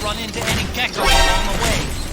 run into any geckos along the way.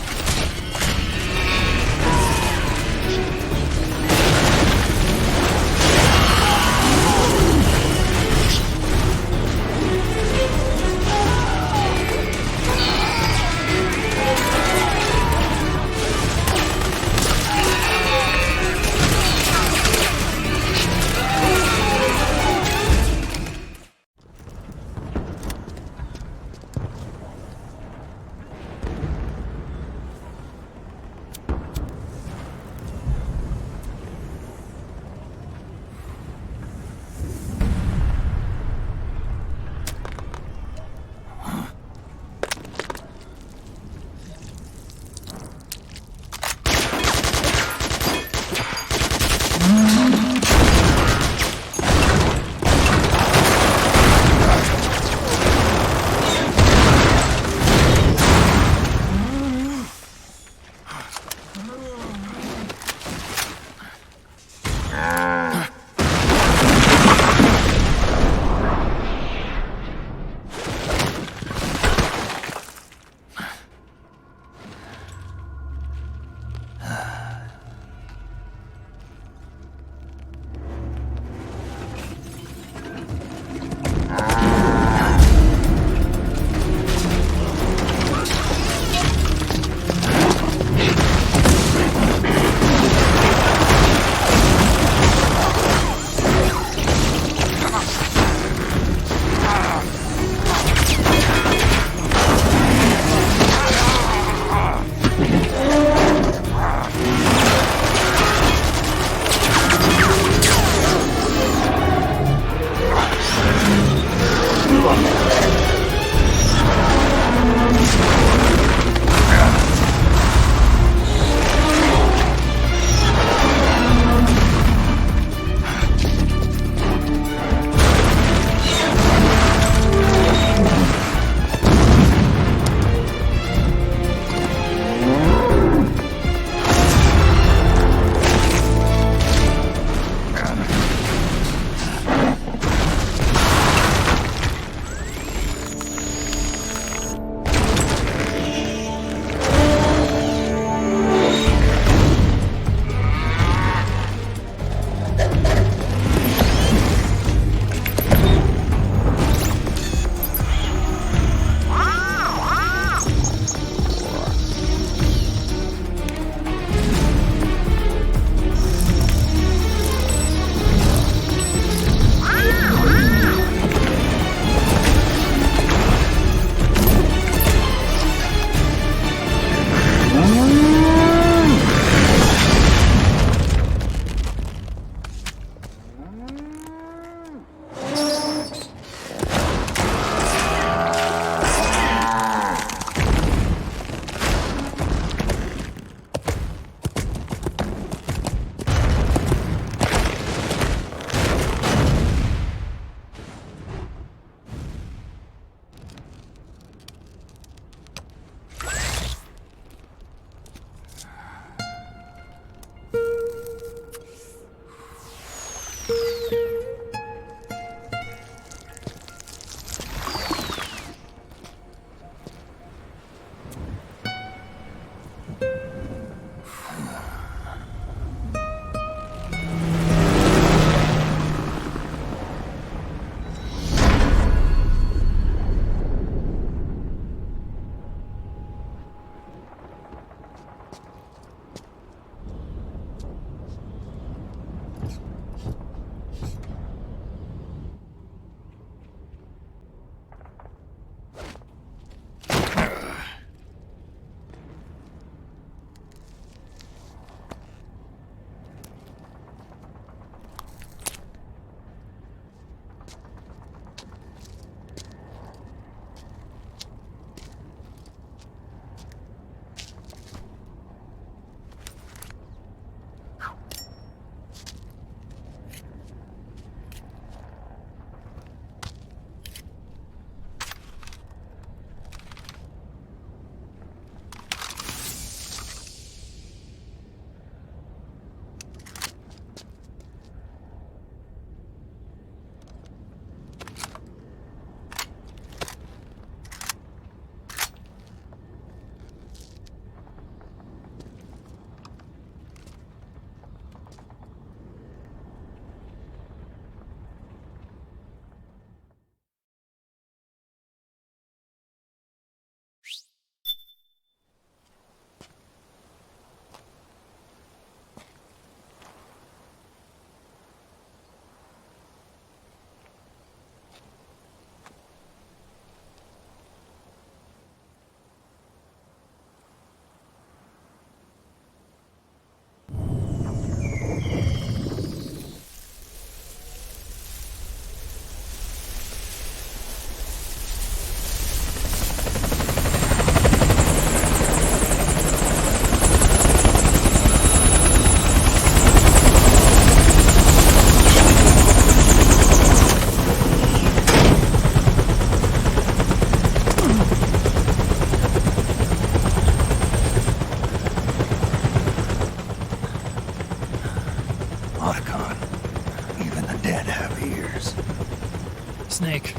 Snake,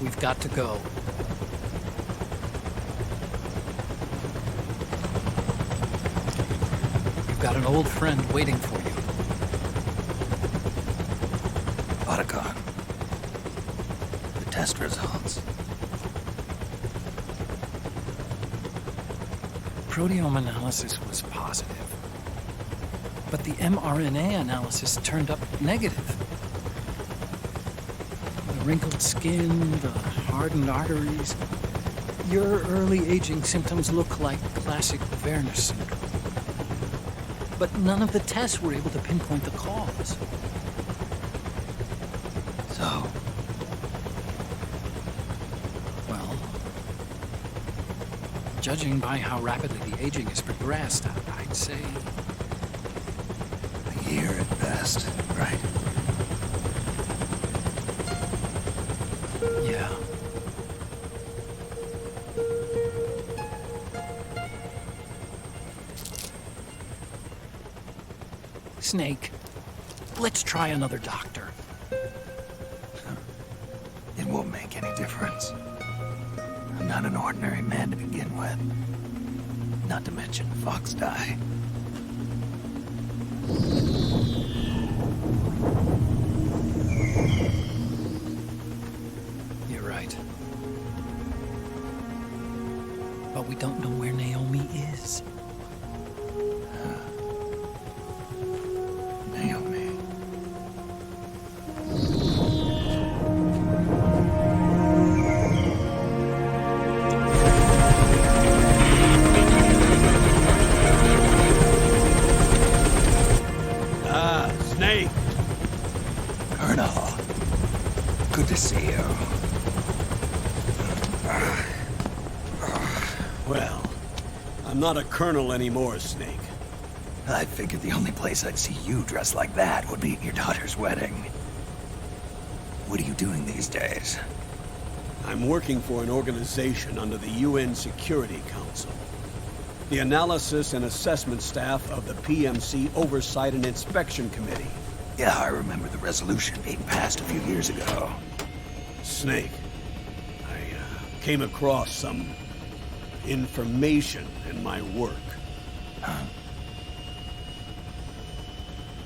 we've got to go. You've got an old friend waiting for you. Otacon. The test results. Proteome analysis was positive, but the mRNA analysis turned up negative. The wrinkled skin, the hardened arteries. Your early aging symptoms look like classic Werner syndrome. But none of the tests were able to pinpoint the cause. So? Well, judging by how rapidly the aging has progressed, I'd say... A year at best, right? Yeah. Snake, let's try another doctor. It won't make any difference. I'm not an ordinary man to begin with. Not to mention Fox die. You're right. But we don't know where Naomi is. Naomi. Snake! Colonel. Good to see you. Well, I'm not a colonel anymore, Snake. I figured the only place I'd see you dressed like that would be at your daughter's wedding. What are you doing these days? I'm working for an organization under the UN Security Council. The Analysis and Assessment Staff of the PMC Oversight and Inspection Committee. Yeah, I remember the resolution being passed a few years ago. Snake, I came across some information in my work. Huh?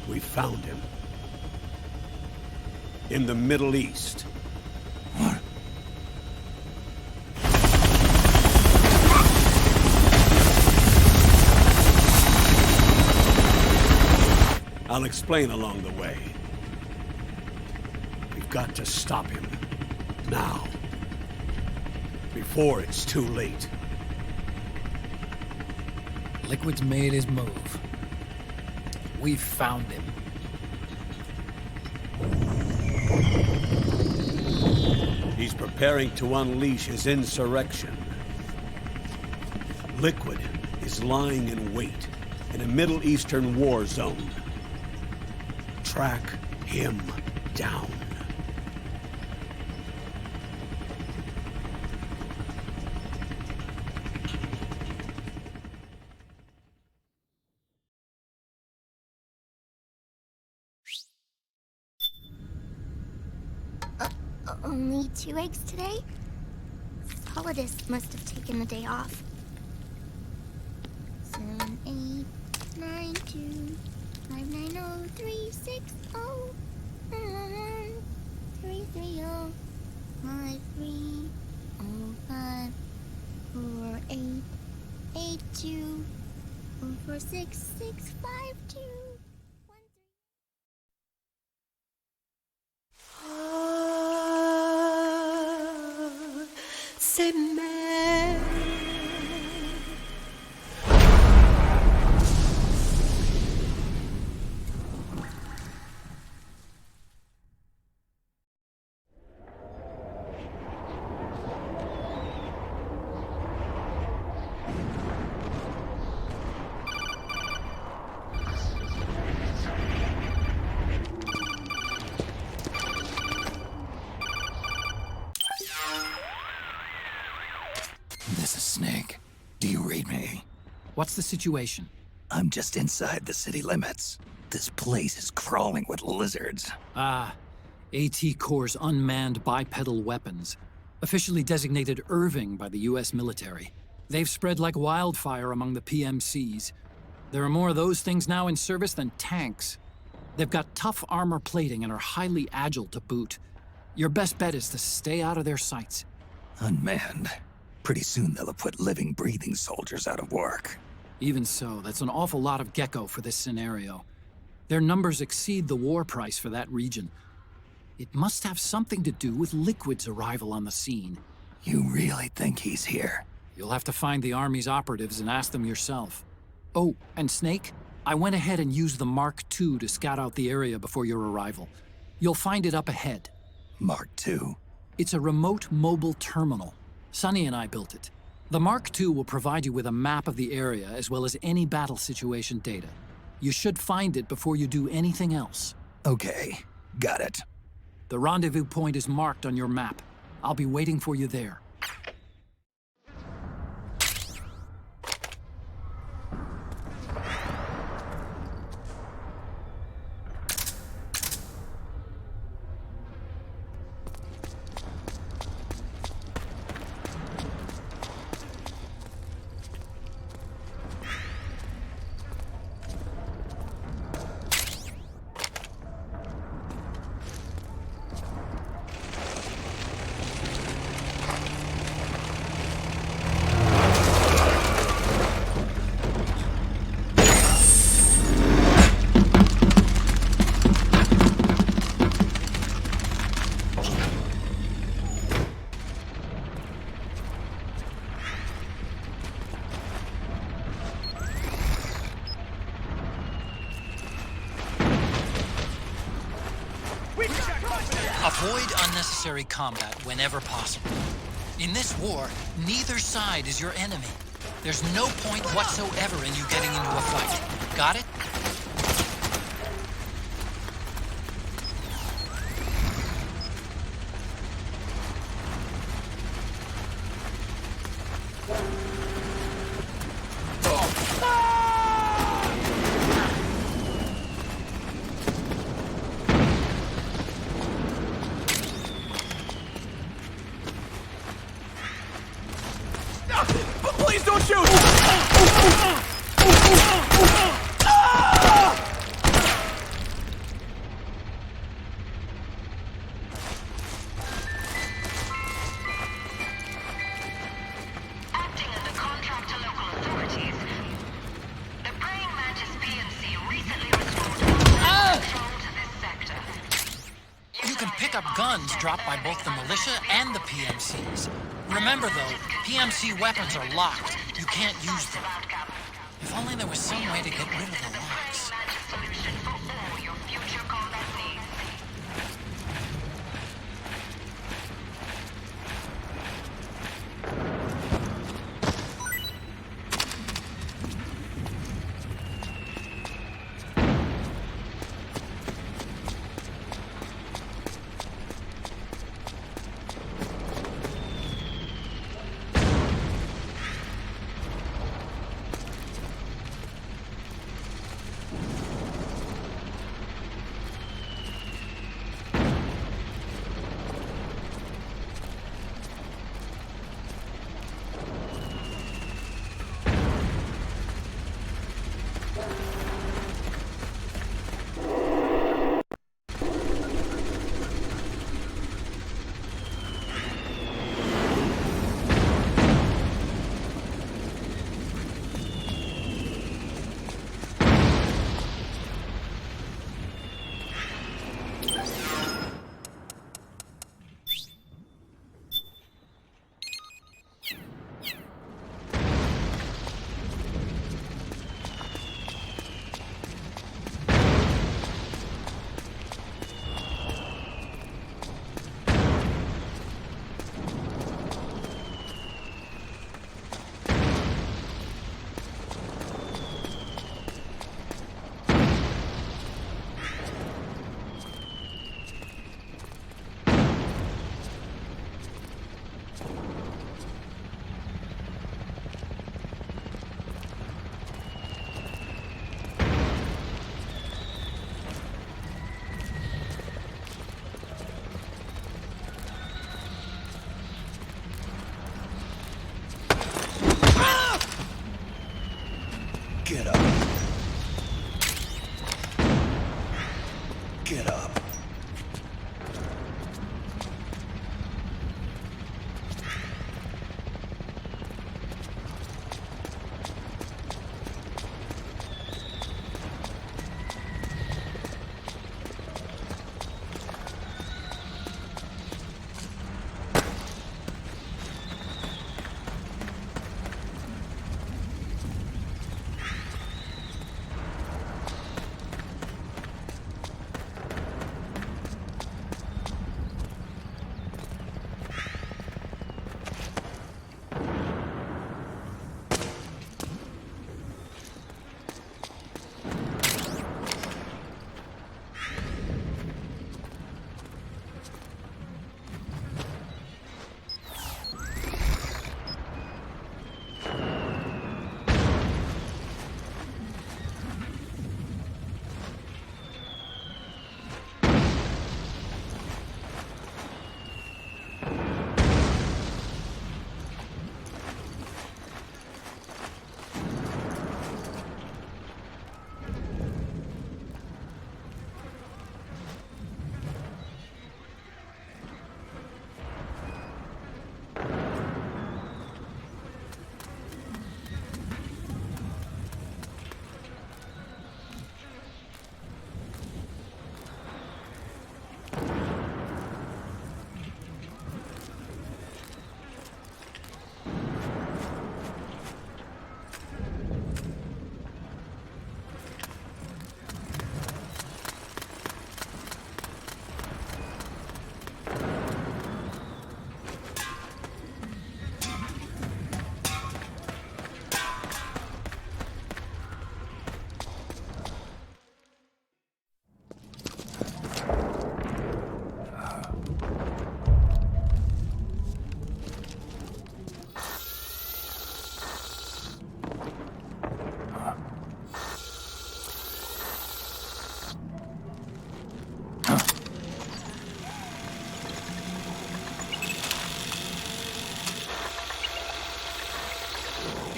We found him. In the Middle East. What? I'll explain along the way. We've got to stop him. Now. Before it's too late. Liquid's made his move. We've found him. He's preparing to unleash his insurrection. Liquid is lying in wait in a Middle Eastern war zone. Track him down. Only 2 eggs today? Solidus must have taken the day off. 7, 8, 9, 2, 5, 9, 0, 3, 6, 0, 3, 3, 0, 5, 3, 0, 5, 4, 8, 8, 2, 4, 4, 6, 6, 5, 2. C'est mère. This is Snake. Do you read me? What's the situation? I'm just inside the city limits. This place is crawling with lizards. AT Corps' unmanned bipedal weapons, officially designated Irving by the US military. They've spread like wildfire among the PMCs. There are more of those things now in service than tanks. They've got tough armor plating and are highly agile to boot. Your best bet is to stay out of their sights. Unmanned. Pretty soon they'll have put living, breathing soldiers out of work. Even so, that's an awful lot of gecko for this scenario. Their numbers exceed the war price for that region. It must have something to do with Liquid's arrival on the scene. You really think he's here? You'll have to find the Army's operatives and ask them yourself. Oh, and Snake, I went ahead and used the Mark II to scout out the area before your arrival. You'll find it up ahead. Mark II? It's a remote mobile terminal. Sonny and I built it. The Mark II will provide you with a map of the area as well as any battle situation data. You should find it before you do anything else. Okay, got it. The rendezvous point is marked on your map. I'll be waiting for you there. Avoid unnecessary combat whenever possible. In this war, neither side is your enemy. There's no point whatsoever in you getting into a fight. Got it? Please don't shoot! Acting as a contract to local authorities, the Praying Mantis PMC recently restored control to this sector. You can pick up guns dropped by both the militia and the PMCs. Remember though, PMC weapons are locked. You can't use them. If only there was some way to get rid of the locks. Mantis solution for all your future combat needs.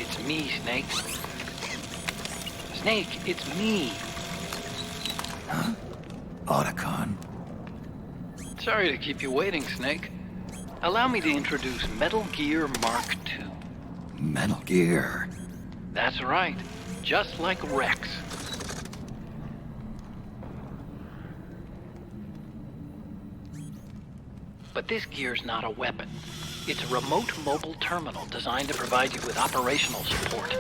It's me, Snake. Snake, it's me. Otacon. Sorry to keep you waiting, Snake. Allow me to introduce Metal Gear Mark II. Metal Gear. That's right. Just like Rex. But this gear's not a weapon. It's a remote mobile terminal designed to provide you with operational support.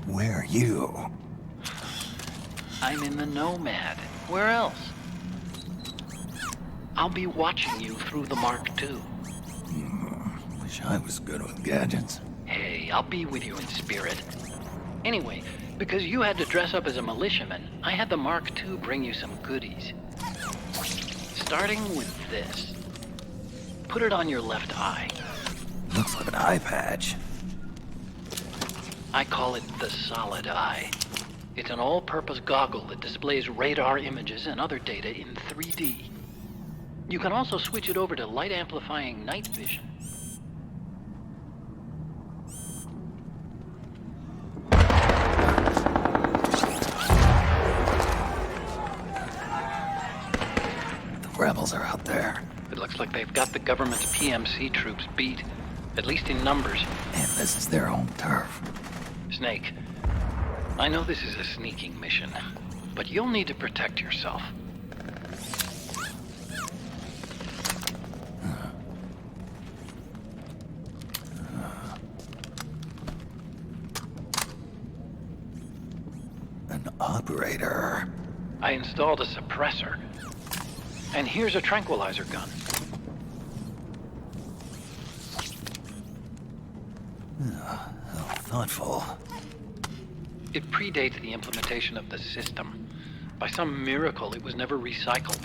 Where are you? I'm in the Nomad. Where else? I'll be watching you through the Mark II. Wish I was good with gadgets. Hey, I'll be with you in spirit. Anyway, because you had to dress up as a militiaman, I had the Mark II bring you some goodies. Starting with this. Put it on your left eye. Looks like an eye patch. I call it the Solid Eye. It's an all-purpose goggle that displays radar images and other data in 3D. You can also switch it over to light-amplifying night vision. The rebels are out there. It looks like they've got the government's PMC troops beat, at least in numbers. And this is their home turf. Snake, I know this is a sneaking mission, but you'll need to protect yourself. An operator. I installed a suppressor. And here's a tranquilizer gun. How thoughtful. It predates the implementation of the system. By some miracle, it was never recycled.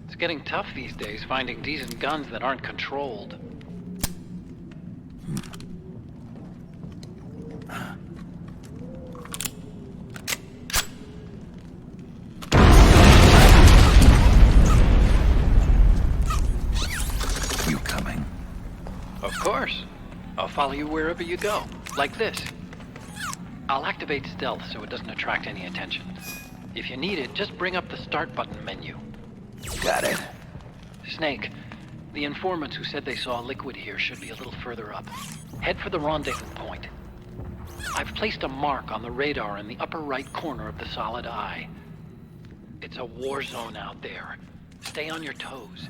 It's getting tough these days finding decent guns that aren't controlled. You coming? Of course. I'll follow you wherever you go. Like this. I'll activate stealth so it doesn't attract any attention. If you need it, just bring up the start button menu. Got it. Snake, the informants who said they saw liquid here should be a little further up. Head for the rendezvous point. I've placed a mark on the radar in the upper right corner of the Solid Eye. It's a war zone out there. Stay on your toes.